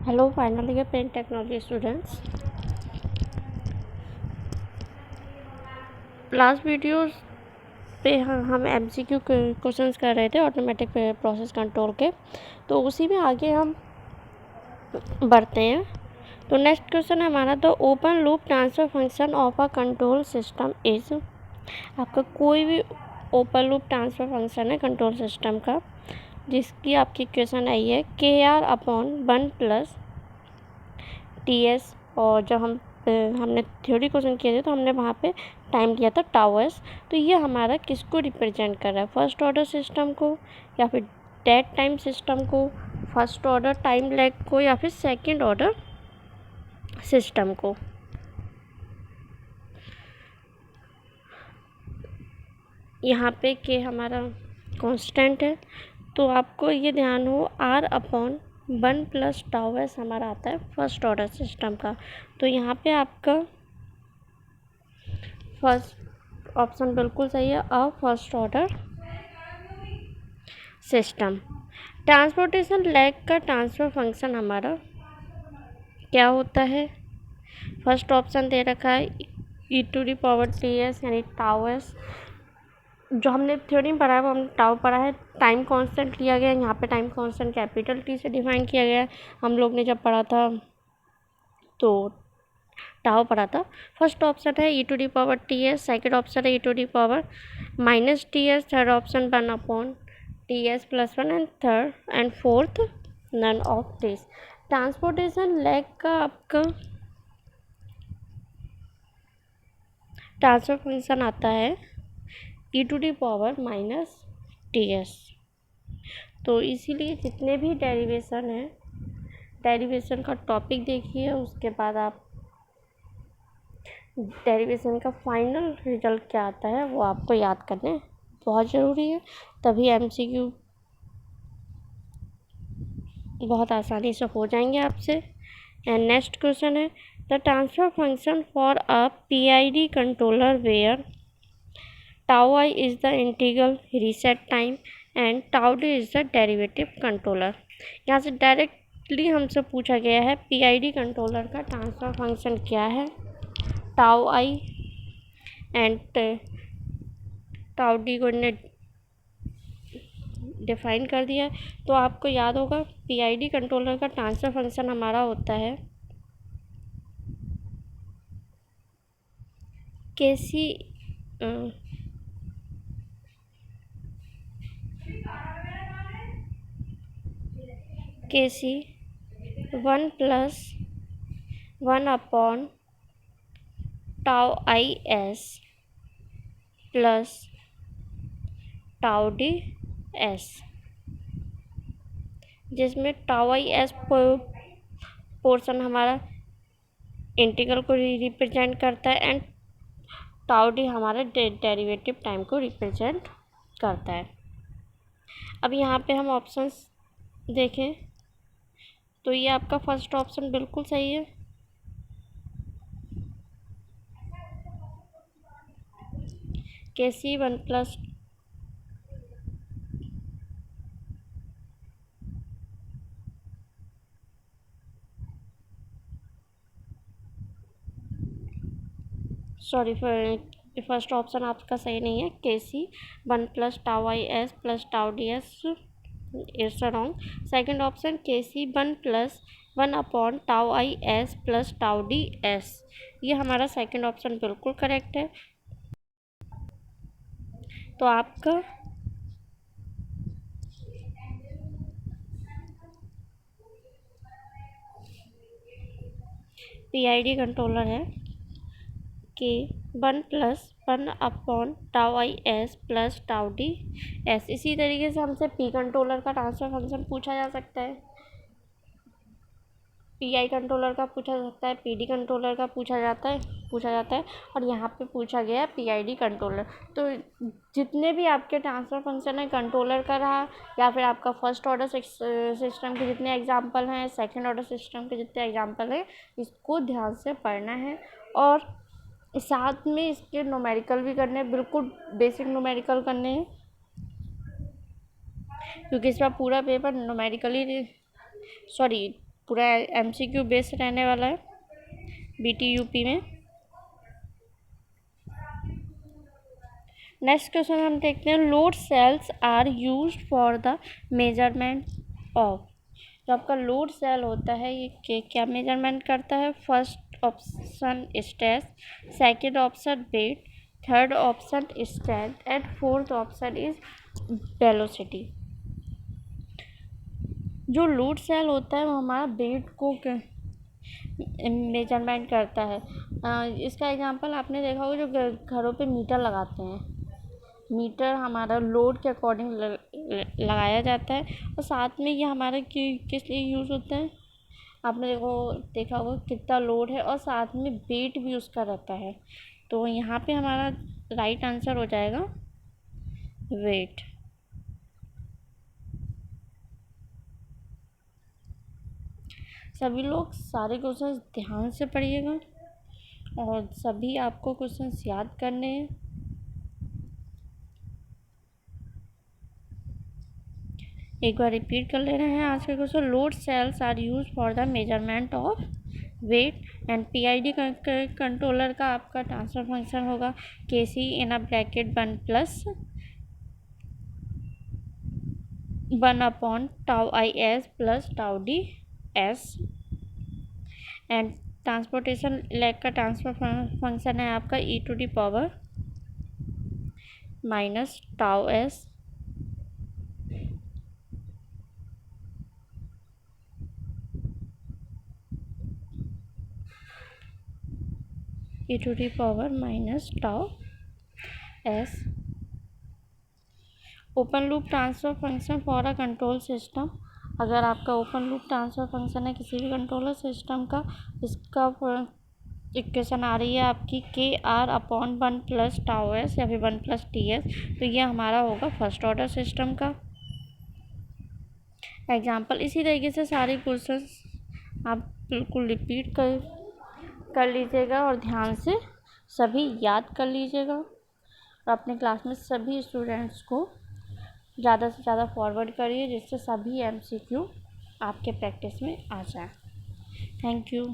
Hello, final year Paint Technology students. Last videos पे हम MCQ questions कर रहे थे ऑटोमेटिक प्रोसेस कंट्रोल के, तो उसी में आगे हम बढ़ते हैं। तो नेक्स्ट क्वेश्चन है हमारा, the open loop transfer function of a control system is. आपका कोई भी ओपन लूप ट्रांसफर फंक्शन है कंट्रोल सिस्टम का, जिसकी आपकी इक्वेशन आई है KR/1+TS। और जब हमने थ्योरी क्वेश्चन किए थे तो हमने वहाँ पे टाइम लिया था टाउ/s। तो ये हमारा किसको रिप्रेजेंट कर रहा है, फर्स्ट ऑर्डर सिस्टम को या फिर डेड टाइम सिस्टम को, फर्स्ट ऑर्डर टाइम लैग को या फिर सेकंड ऑर्डर सिस्टम को। यहाँ पे के हमारा कांस्टेंट है, तो आपको ये ध्यान हो R/1+टाउ/s हमारा आता है फर्स्ट ऑर्डर सिस्टम का। तो यहाँ पे आपका फर्स्ट ऑप्शन बिल्कुल सही है, a first order system. Transportation lag का ट्रांसफर फंक्शन हमारा क्या होता है, फर्स्ट ऑप्शन दे रखा है e⁻TS यानी टाउ/s। जो हमने थ्योरी में पढ़ा है वो हमने टाउ पढ़ा है, टाइम कांस्टेंट लिया गया है। यहाँ पे टाइम कांस्टेंट कैपिटल T से डिफाइन किया गया है, हम लोग ने जब पढ़ा था तो टाउ पढ़ा था। फर्स्ट ऑप्शन है e⁻TS, सेकेंड ऑप्शन है e⁻−TS, third option 1/TS+1 and third and fourth none of this. Transportation lag का आपका ट्रांसफर फंक्शन आता है e⁻−TS। तो इसीलिए जितने भी डेरिवेशन है, डेरिवेशन का टॉपिक देखिए, उसके बाद आप डेरिवेशन का फाइनल रिजल्ट क्या आता है वो आपको याद करने बहुत ज़रूरी है, तभी MCQ बहुत आसानी से हो जाएंगे आपसे। एंड नेक्स्ट क्वेश्चन है, the transfer function for a PID controller where टाउ/i is the integral reset time and टाउ/d इज़ द डेरिवेटिव कंट्रोलर। यहाँ से डायरेक्टली हमसे पूछा गया है PID कंट्रोलर का ट्रांसफर फंक्शन क्या है, टाउ/i एंड टाउ/d को इन्हें डिफाइन कर दिया है। तो आपको याद होगा PID कंट्रोलर का ट्रांसफर फंक्शन हमारा होता है KC 1+1/टाउ/s प्लस टाउ/ds, जिसमें टाउ/s पोर्शन हमारा इंटीग्रल को रिप्रेजेंट करता है एंड टाउ/d हमारा डेरिवेटिव टाइम को रिप्रेजेंट करता है। अब यहाँ पे हम ऑप्शंस देखें तो ये आपका फर्स्ट ऑप्शन बिल्कुल सही है, KC 1+ सॉरी फर्स्ट ऑप्शन आपका सही नहीं है, KC 1+टाउ/s प्लस टाउ/ds it's wrong. Second option KC 1+1/टाउ/s प्लस टाउ/ds, ये हमारा सेकेंड ऑप्शन बिल्कुल करेक्ट है। तो आपका PID कंट्रोलर है कि 1+1/टाउ/s प्लस टाउ/ds। इसी तरीके से हमसे P कंट्रोलर का ट्रांसफर फंक्शन पूछा जा सकता है, PI कंट्रोलर का पूछा जा सकता है, PD कंट्रोलर का पूछा जाता है और यहाँ पे पूछा गया है PID कंट्रोलर। तो जितने भी आपके ट्रांसफर फंक्शन है कंट्रोलर का रहा, या फिर आपका फर्स्ट ऑर्डर सिस्टम के जितने एग्जांपल हैं, सेकंड ऑर्डर सिस्टम के जितने एग्जांपल हैं, इसको ध्यान से पढ़ना है और साथ में इसके न्यूमेरिकल भी करने हैं, बिल्कुल बेसिक न्यूमेरिकल करने हैं, क्योंकि इसका पूरा पेपर न्यूमेरिकली पूरा MCQ बेस्ड रहने वाला है BTUP में। नेक्स्ट क्वेश्चन हम देखते हैं, load cells are used for the measurement of. जो आपका लोड सेल होता है ये क्या मेजरमेंट करता है? First option stress, second option weight, third option strength and fourth option is velocity. जो लोड सेल होता है वो हमारा वेट को मेजरमेंट करता है। इसका एग्जांपल आपने देखा होगा, जो घरों पे मीटर लगाते हैं, मीटर हमारा लोड के अकॉर्डिंग लगाया जाता है। और साथ में ये हमारा किस लिए यूज़ होता है? आपने देखा होगा कितना लोड है, और साथ में वेट भी उसका रहता है। तो यहाँ पे हमारा राइट आंसर हो जाएगा वेट। सभी लोग सारे क्वेश्चंस ध्यान से पढ़िएगा और सभी आपको क्वेश्चंस याद करने हैं। एक बार रिपीट कर ले रहे हैं आज के question. Load cells are use for the measurement of weight and PID controller का आपका ट्रांसफर फंक्शन होगा KC in a bracket 1 tau IS plus tau DS। And transportation lag का ट्रांसफर फंक्शन है आपका e⁻⁻ tau S e⁻ tau S। Open loop transfer function for a control system. अगर आपका open loop transfer function है किसी भी controller system का, इसका इक्वेशन आ रही है आपकी KR/1 प्लस टाउ S या फिर 1 प्लस TS। तो ये हमारा होगा फर्स्ट ऑर्डर सिस्टम का एग्जाम्पल। इसी तरीके से सारे क्वेश्चंस आप बिल्कुल रिपीट कर लीजिएगा और ध्यान से सभी याद कर लीजिएगा और अपने क्लास में सभी स्टूडेंट्स को ज़्यादा से ज़्यादा फॉरवर्ड करिए, जिससे सभी MCQ आपके प्रैक्टिस में आ जाए। Thank you.